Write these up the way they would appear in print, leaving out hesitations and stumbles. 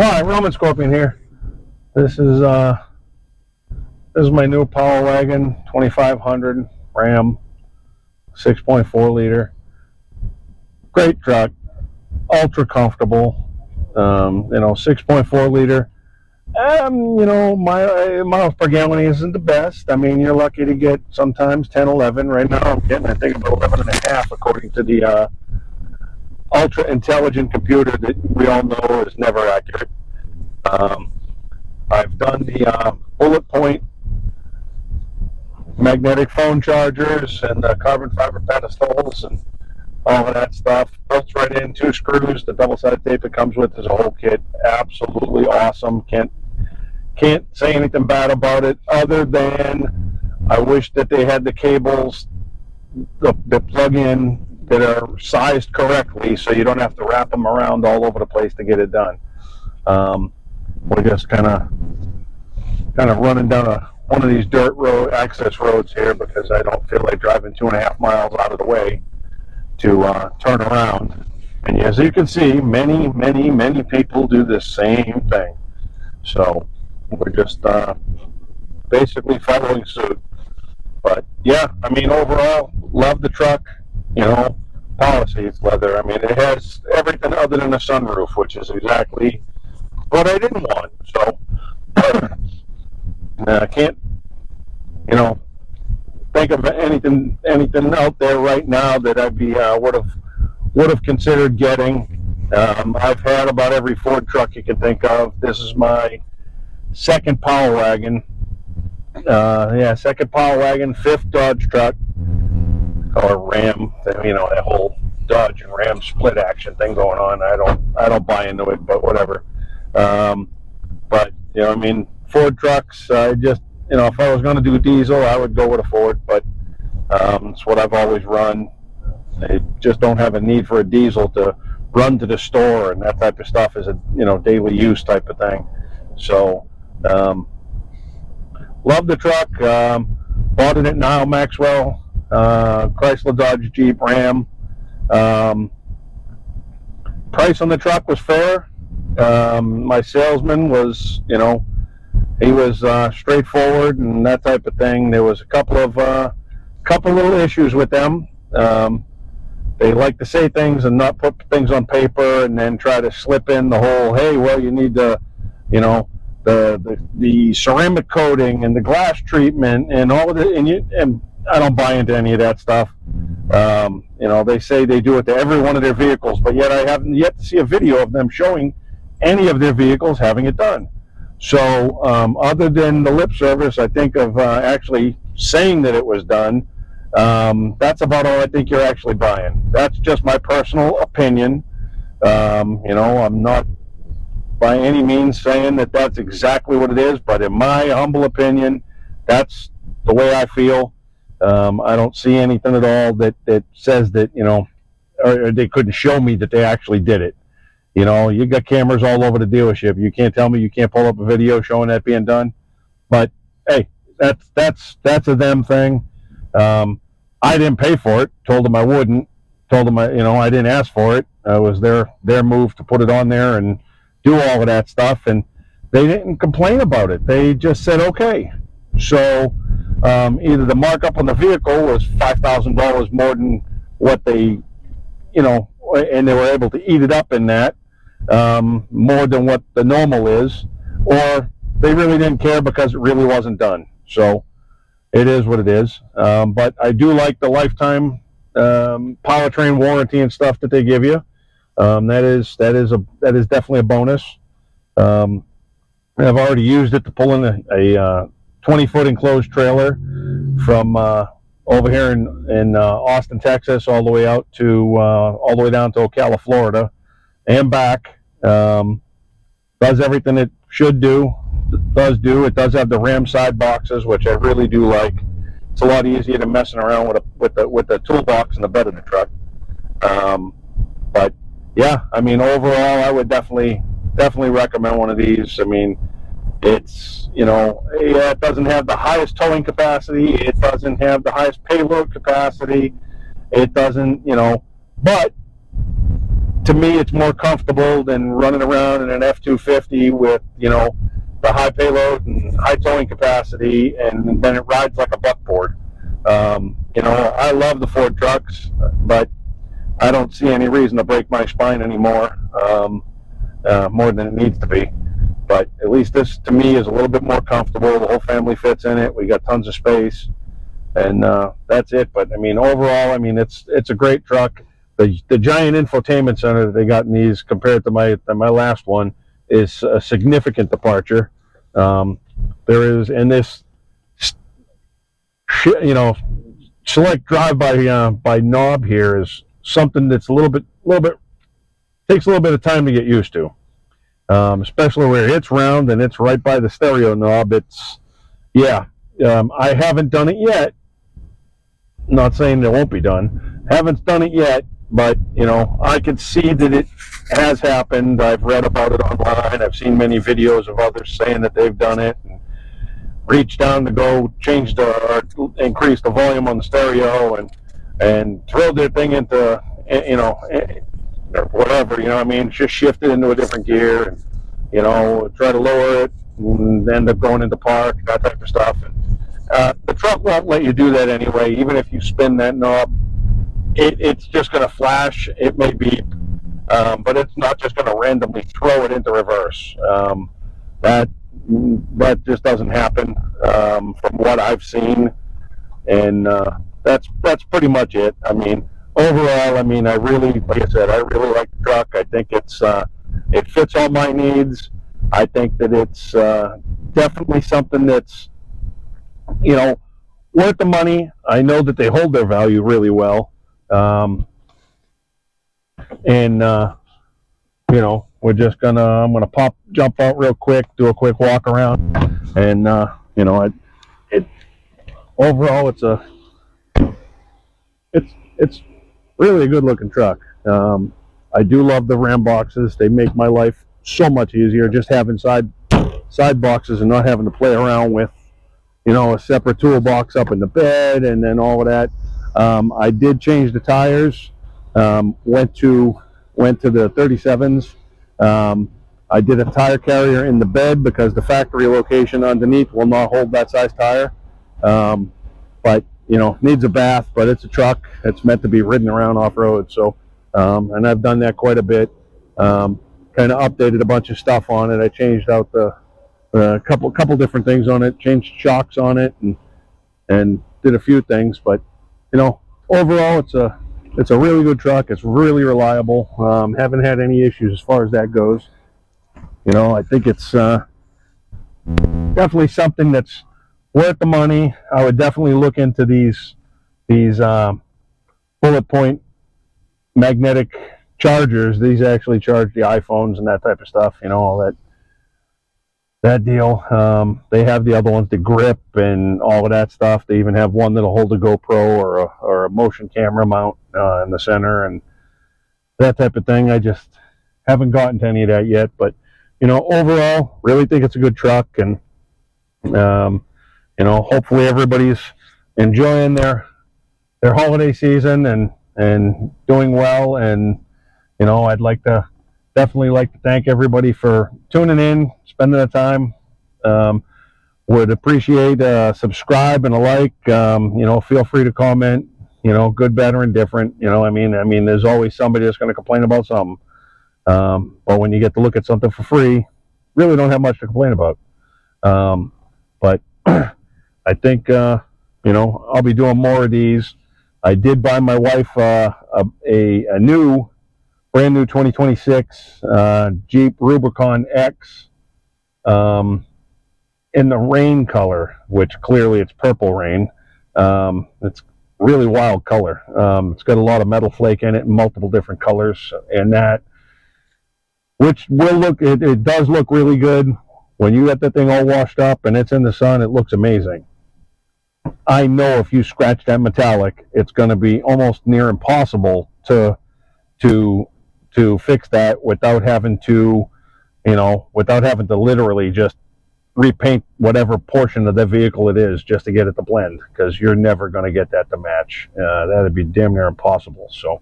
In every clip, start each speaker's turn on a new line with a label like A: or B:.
A: Hi, Roman Scorpion here. This is my new Power Wagon 2500 Ram 6.4 liter. Great truck, ultra comfortable. 6.4 liter. My miles per gallon isn't the best. I mean, you're lucky to get sometimes 10, 11. Right now, I'm getting I think about 11 and a half, according to the ultra intelligent computer that we all know is never accurate. I've done the bullet point magnetic phone chargers and carbon fiber pedestals and all of that stuff. Bolts right in, 2 screws. The double-sided tape it comes with is a whole kit. Absolutely awesome. Can't say anything bad about it, other than I wish that they had the cables that plug in that are sized correctly, so you don't have to wrap them around all over the place to get it done. We're just kind of running down one of these dirt road access roads here because I don't feel like driving 2.5 miles out of the way to turn around. And as you can see, many people do the same thing. So we're just basically following suit. But yeah, I mean, overall, love the truck. Power seats, leather. I mean, it has everything other than a sunroof, which is exactly what I didn't want. So I can't, think of anything out there right now that I'd be would have considered getting. I've had about every Ford truck you can think of. This is my second Power Wagon. Second Power Wagon, 5th Dodge truck, or Ram. That whole Dodge and Ram split action thing going on. I don't buy into it, but whatever. But Ford trucks. If I was going to do diesel, I would go with a Ford. But it's what I've always run. I just don't have a need for a diesel to run to the store and that type of stuff as a daily use type of thing. So love the truck. Bought it at Nile Maxwell, Chrysler, Dodge, Jeep, Ram. Price on the truck was fair. My salesman was, he was straightforward and that type of thing. There was a couple little issues with them. They like to say things and not put things on paper, and then try to slip in the whole, hey, well, you need the ceramic coating and the glass treatment and all of it, and I don't buy into any of that stuff. They say they do it to every one of their vehicles, but yet I haven't yet to see a video of them showing any of their vehicles having it done. So other than the lip service, I think of actually saying that it was done, that's about all I think you're actually buying. That's just my personal opinion. I'm not by any means saying that that's exactly what it is, but in my humble opinion, that's the way I feel. I don't see anything at all that says that, or they couldn't show me that they actually did it. You got cameras all over the dealership. You can't tell me you can't pull up a video showing that being done. But hey, that's a them thing. I didn't pay for it. Told them I wouldn't. Told them I didn't ask for it. It was their move to put it on there and do all of that stuff, and they didn't complain about it. They just said okay. So either the markup on the vehicle was $5,000 more than what they, and they were able to eat it up in that, more than what the normal is, or they really didn't care because it really wasn't done. So it is what it is. But I do like the lifetime powertrain warranty and stuff that they give you. That is definitely a bonus. I've already used it to pull in a 20-foot enclosed trailer from over here in Austin, Texas, all the way down to Ocala, Florida, and back. Does everything it should do. It does have the Ram side boxes, which I really do like. It's a lot easier than messing around with the toolbox in the bed of the truck. But yeah, overall, I would definitely recommend one of these. It's, it doesn't have the highest towing capacity. It doesn't have the highest payload capacity. It doesn't, but to me, it's more comfortable than running around in an F-250 with, you know, the high payload and high towing capacity, and then it rides like a buckboard. You know, I love the Ford trucks, but I don't see any reason to break my spine anymore, more than it needs to be. But at least this, to me, is a little bit more comfortable. The whole family fits in it. We got tons of space, and that's it. But I mean, overall, I mean, it's a great truck. The giant infotainment center that they got in these, compared to my last one, is a significant departure. There is, and this, you know, select drive by knob here is something that's a little bit takes a little bit of time to get used to, especially where it's round and it's right by the stereo knob. It's, yeah, I haven't done it yet. Not saying it won't be done. Haven't done it yet, but you know, I can see that it has happened. I've read about it online. I've seen many videos of others saying that they've done it and reached down to go change or increase the volume on the stereo and throw their thing into, you know, or whatever, you know what I mean, just shift it into a different gear and, you know, try to lower it and end up going into park, that type of stuff. And the truck won't let you do that anyway. Even if you spin that knob, it's just going to flash. It may beep, but it's not just going to randomly throw it into reverse. That just doesn't happen, from what I've seen, and that's pretty much it. I mean, overall, I mean, I really, like I said, I really like the truck. I think it fits all my needs. I think that it's definitely something that's, you know, worth the money. I know that they hold their value really well, and you know, I'm gonna jump out real quick, do a quick walk around, and you know, overall, it's really a good looking truck. I do love the Ram boxes. They make my life so much easier, just having side boxes and not having to play around with, you know, a separate toolbox up in the bed and then all of that. I did change the tires. Went to the 37s. I did a tire carrier in the bed because the factory location underneath will not hold that size tire. But you know, needs a bath, but it's a truck. It's meant to be ridden around off-road. So, and I've done that quite a bit. Kind of updated a bunch of stuff on it. I changed out a couple different things on it, changed shocks on it, and did a few things. But you know, overall, it's a really good truck. It's really reliable. Haven't had any issues as far as that goes. You know, I think it's definitely something that's worth the money. I would definitely look into these bullet point magnetic chargers. These actually charge the iPhones and that type of stuff, you know, all that deal. They have the other ones, the grip and all of that stuff. They even have one that'll hold a GoPro or a motion camera mount in the center and that type of thing. I just haven't gotten to any of that yet, but you know, overall, really think it's a good truck, and you know, hopefully everybody's enjoying their holiday season and doing well. And you know, I'd definitely like to thank everybody for tuning in, spending the time. Would appreciate a subscribe and a like. You know, feel free to comment. You know, good, bad, or indifferent. You know, I mean, there's always somebody that's going to complain about something. But when you get to look at something for free, really don't have much to complain about. But I think, you know, I'll be doing more of these. I did buy my wife a brand new 2026 Jeep Rubicon X in the rain color, which clearly it's purple rain. It's really wild color. It's got a lot of metal flake in it in multiple different colors, and that, which will look, it does look really good. When you get that thing all washed up and it's in the sun, it looks amazing. I know if you scratch that metallic, it's going to be almost near impossible to fix that without having to, you know, literally just repaint whatever portion of the vehicle it is just to get it to blend, because you're never going to get that to match. That'd be damn near impossible. So,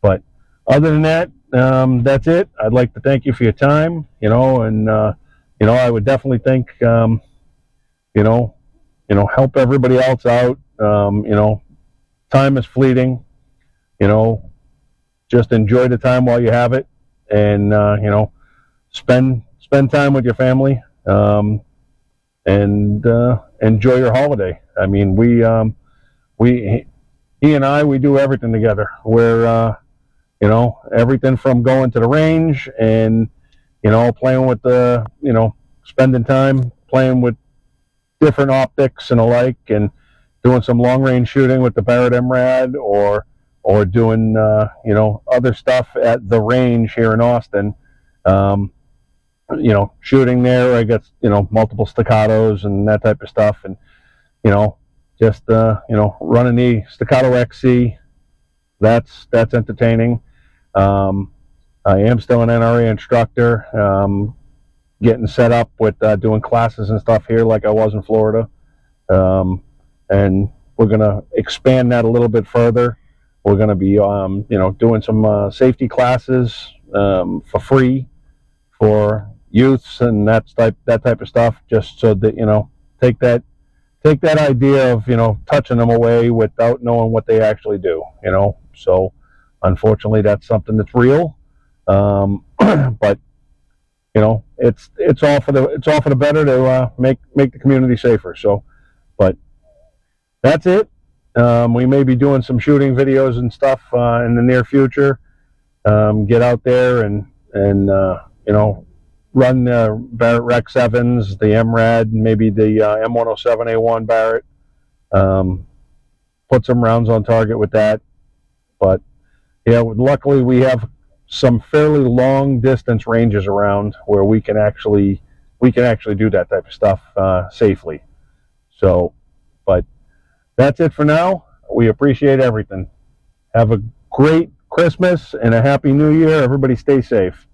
A: but other than that, that's it. I'd like to thank you for your time, and I would definitely think, help everybody else out. Time is fleeting. Just enjoy the time while you have it, and spend time with your family, and enjoy your holiday. I mean, he and I, we do everything together. We're everything from going to the range and playing with spending time playing with different optics and alike, and doing some long range shooting with the Barrett MRAD, or doing other stuff at the range here in Austin. Shooting there, I got multiple staccatos and that type of stuff, and just running the staccato XC. That's entertaining. I am still an NRA instructor, getting set up with doing classes and stuff here like I was in Florida, and we're going to expand that a little bit further. We're going to be doing some safety classes for free for youths and that type of stuff, just so that take that idea of touching them away without knowing what they actually do. So unfortunately that's something that's real, but it's all for the better to make the community safer. So, but that's it. We may be doing some shooting videos and stuff in the near future. Get out there and run the Barrett Rec 7s, the MRAD, maybe the M107A1 Barrett. Put some rounds on target with that. But yeah, luckily we have some fairly long distance ranges around where we can actually do that type of stuff safely. So, but that's it for now. We appreciate everything. Have a great Christmas and a happy New Year. Everybody stay safe.